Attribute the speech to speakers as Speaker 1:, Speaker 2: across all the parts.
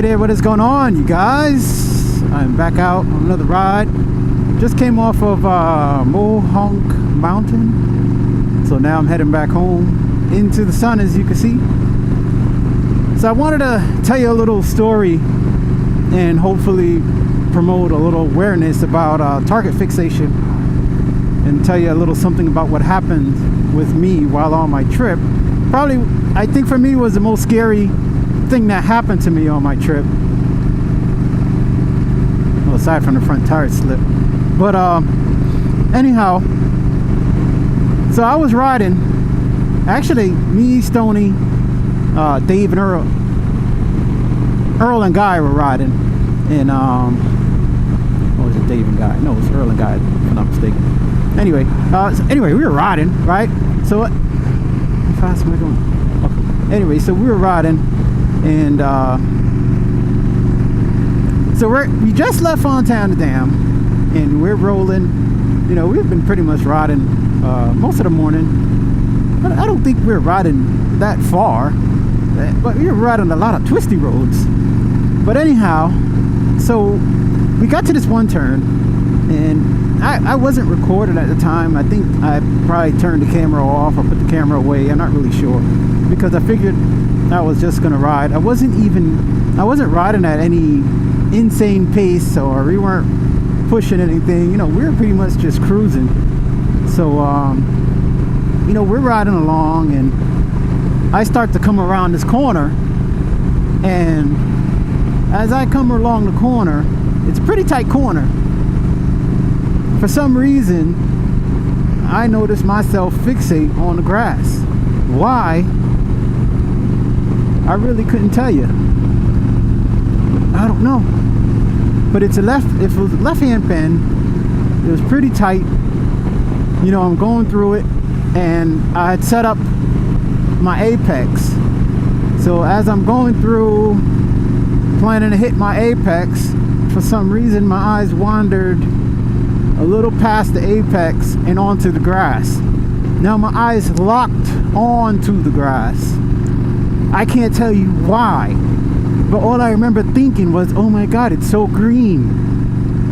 Speaker 1: there, what is going on, you guys? I'm back out on another ride. Just came off of Mohonk Mountain, so now I'm heading back home into the sun, as you can see. So I wanted to tell you a little story and hopefully promote a little awareness about target fixation, and tell you a little something about what happened with me while on my trip. Probably, I think for me, was the most scary thing that happened to me on my trip. Well, aside from the front tire slip. But anyhow, so I was riding. Actually, me, Stoney, Dave and Earl and Guy were riding. And what was it, Dave and Guy? No, it was Earl and Guy, if I'm not mistaken. Anyway, we were riding, right? So how fast am I going? Okay. Anyway, so we were riding, and so we just left Fontana Dam, and we're rolling. You know, we've been pretty much riding most of the morning. But I don't think we're riding that far, but we were riding a lot of twisty roads. But anyhow, so we got to this one turn, and I wasn't recording at the time. I think I probably turned the camera off or put the camera away. I'm not really sure, because I figured I was just gonna ride. I wasn't riding at any insane pace, or we weren't pushing anything. You know, we were pretty much just cruising. So you know, we're riding along, and I start to come around this corner, and as I come along the corner, it's a pretty tight corner. For some reason, I noticed myself fixate on the grass. Why? I really couldn't tell you. I don't know. But it's a left-hand bend. It was pretty tight. You know, I'm going through it, and I had set up my apex. So as I'm going through, planning to hit my apex, for some reason my eyes wandered a little past the apex and onto the grass. Now my eyes locked onto the grass. I can't tell you why, but all I remember thinking was, oh my god, it's so green.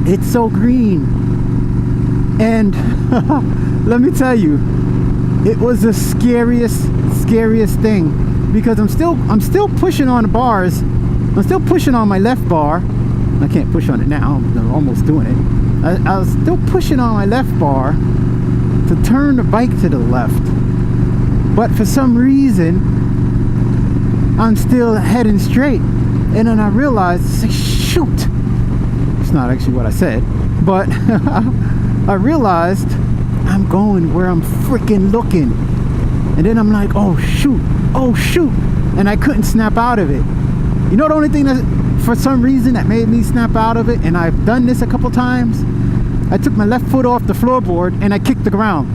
Speaker 1: It's so green. And let me tell you, it was the scariest thing, because I'm still pushing on the bars. I'm still pushing on my left bar. I can't push on it now, I'm almost doing it. I was still pushing on my left bar to turn the bike to the left, but for some reason I'm still heading straight. And then I realized, shoot, it's not actually what I said, but I realized I'm going where I'm freaking looking. And then I'm like, oh shoot, and I couldn't snap out of it. You know, the only thing that for some reason that made me snap out of it, and I've done this a couple times, I took my left foot off the floorboard and I kicked the ground.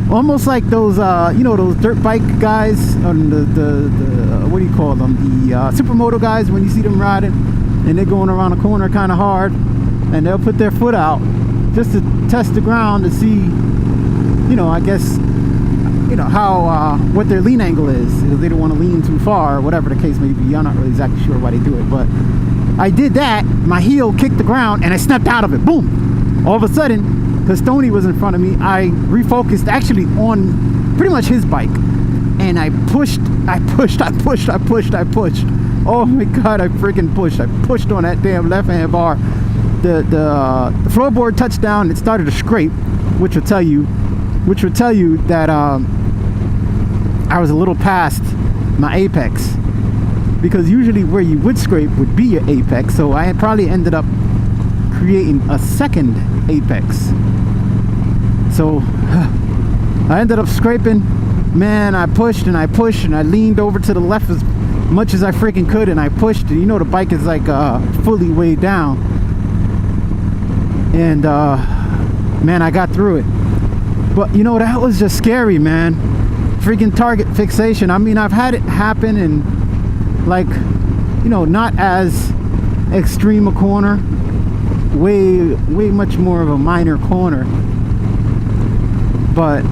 Speaker 1: Almost like those you know, those dirt bike guys on the what do you call them, the supermoto guys, when you see them riding and they're going around a corner kind of hard, and they'll put their foot out just to test the ground to see, you know, I guess, you know, how what their lean angle is, because they don't want to lean too far, or whatever the case may be. I'm not really exactly sure why they do it, but I did that. My heel kicked the ground and I snapped out of it. Boom! All of a sudden, because Stoney was in front of me, I refocused actually on pretty much his bike, and I pushed. Oh my god, I freaking pushed. I pushed on that damn left-hand bar. The floorboard touched down. It started to scrape, which would tell you that I was a little past my apex, because usually where you would scrape would be your apex. So I had probably ended up creating a second apex. So I ended up scraping. Man, I pushed and I leaned over to the left as much as I freaking could, and I pushed. And you know, the bike is like fully weighed down, and man, I got through it. But you know, that was just scary, man. Freaking target fixation. I mean, I've had it happen in, like, you know, not as extreme a corner, way much more of a minor corner, but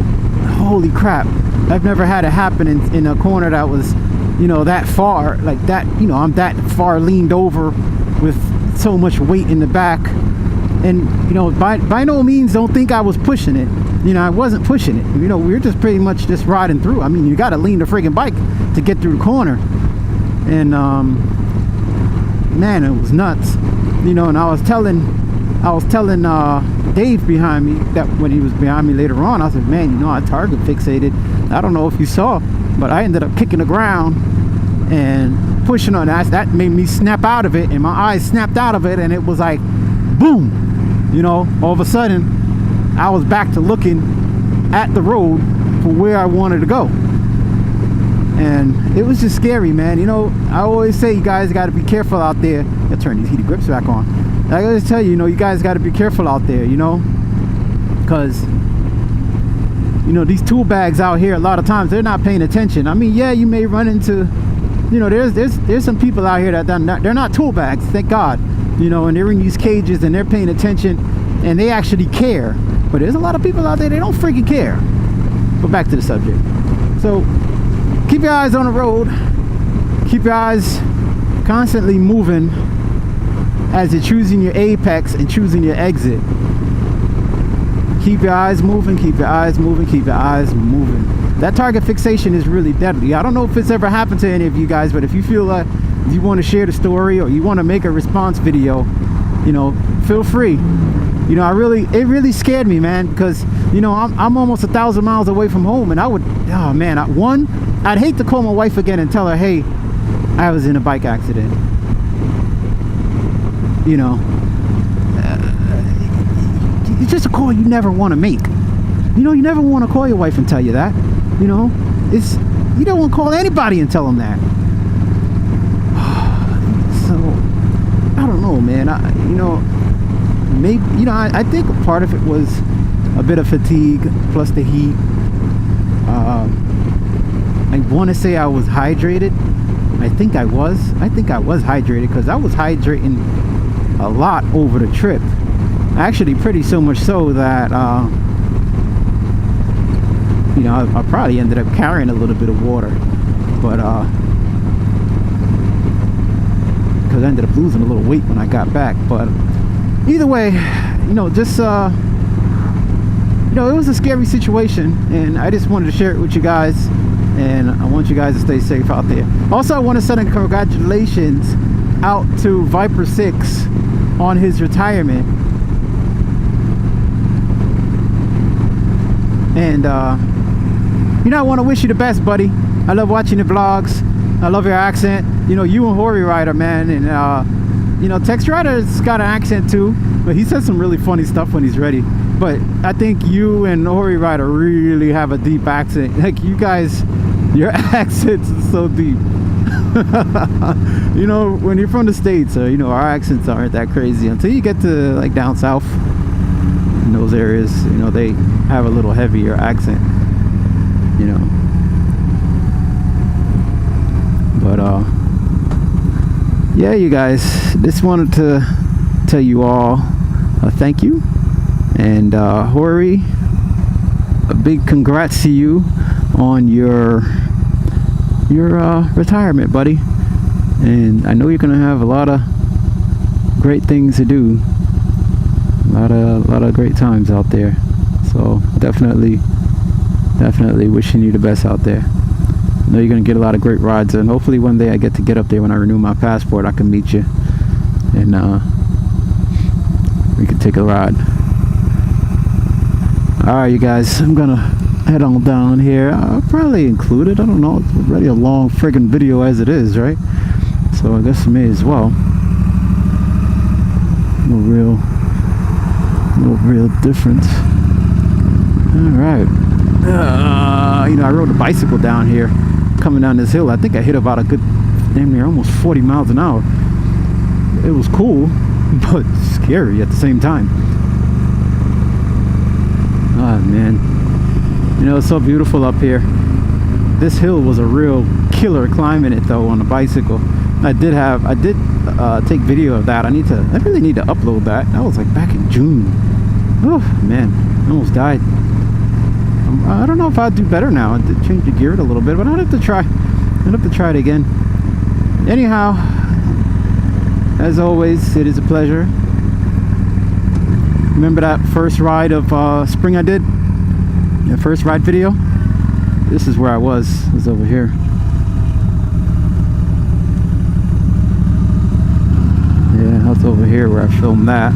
Speaker 1: holy crap, I've never had it happen in a corner that was you know, that far, like that, you know, I'm that far leaned over with so much weight in the back. And, you know, by no means don't think I was pushing it. You know, I wasn't pushing it. You know, we were just pretty much just riding through. I mean, you got to lean the friggin' bike to get through the corner. And, man, it was nuts. You know, and I was telling Dave behind me, that when he was behind me later on, I said, man, you know, I target fixated. I don't know if you saw, but I ended up kicking the ground and pushing on that. That made me snap out of it, and my eyes snapped out of it, and it was like, boom. You know, all of a sudden, I was back to looking at the road for where I wanted to go. And it was just scary, man. You know, I always say you guys got to be careful out there. I'll turn these heated grips back on. I always tell you, you know, you guys got to be careful out there, you know, because, you know, these tool bags out here, a lot of times they're not paying attention. I mean, yeah, you may run into, you know, there's some people out here that they're not tool bags, thank God. You know, and they're in these cages and they're paying attention and they actually care. But there's a lot of people out there, they don't freaking care. But back to the subject. So keep your eyes on the road. Keep your eyes constantly moving as you're choosing your apex and choosing your exit. Keep your eyes moving, keep your eyes moving, keep your eyes moving. That target fixation is really deadly. I don't know if it's ever happened to any of you guys, but if you feel like you want to share the story or you want to make a response video, you know, feel free. You know, it really scared me, man, because, you know, I'm almost 1,000 miles away from home, and I would, oh man, I'd hate to call my wife again and tell her, hey, I was in a bike accident. You know, it's just a call you never want to make. You know, you never want to call your wife and tell you that. You know, you don't want to call anybody and tell them that. So I don't know, man. You know, maybe, you know, I think part of it was a bit of fatigue plus the heat. I want to say I was hydrated. I think I was hydrated, because I was hydrating a lot over the trip. Actually, pretty so much so that you know, I probably ended up carrying a little bit of water, but because I ended up losing a little weight when I got back. But either way, you know, just you know, it was a scary situation, and I just wanted to share it with you guys, and I want you guys to stay safe out there. Also, I want to send a congratulations out to Viper 6 on his retirement. And you know, I want to wish you the best, buddy. I love watching the vlogs. I love your accent. You know, you and Hori Rider, man. And you know, Tex Rider's got an accent too, but he says some really funny stuff when he's ready. But I think you and Hori Rider really have a deep accent. Like, you guys, your accents are so deep. You know, when you're from the States, you know, our accents aren't that crazy until you get to like down south. In those areas, you know, they have a little heavier accent, you know. But yeah, you guys, just wanted to tell you all thank you, and Hori, a big congrats to you on your retirement, buddy. And I know you're gonna have a lot of great things to do, a lot of great times out there. So definitely wishing you the best out there. I know you're gonna get a lot of great rides, and hopefully one day I get to get up there when I renew my passport. I can meet you, and we can take a ride. All right, you guys, I'm gonna head on down here. I'll probably include it. I don't know. It's already a long friggin' video as it is, right? So I guess I may as well. No real difference. All right. You know, I rode a bicycle down here, coming down this hill. I think I hit about a good, damn near almost 40 miles an hour. It was cool, but scary at the same time. Oh man, you know, it's so beautiful up here. This hill was a real killer climbing it though on the bicycle. I did take video of that. I really need to upload that. That was like back in June. Oh man, I almost died. I don't know if I'd do better now. I did change the gear a little bit, but I'd have to try I'd love to try it again. Anyhow, as always, it is a pleasure. Remember that first ride of spring I did? The first ride video? This is where I was over here. Yeah, I was over here where I filmed that.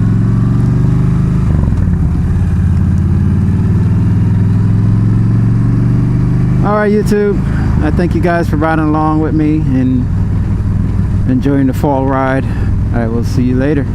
Speaker 1: Alright, YouTube, I thank you guys for riding along with me and enjoying the fall ride. I will see you later.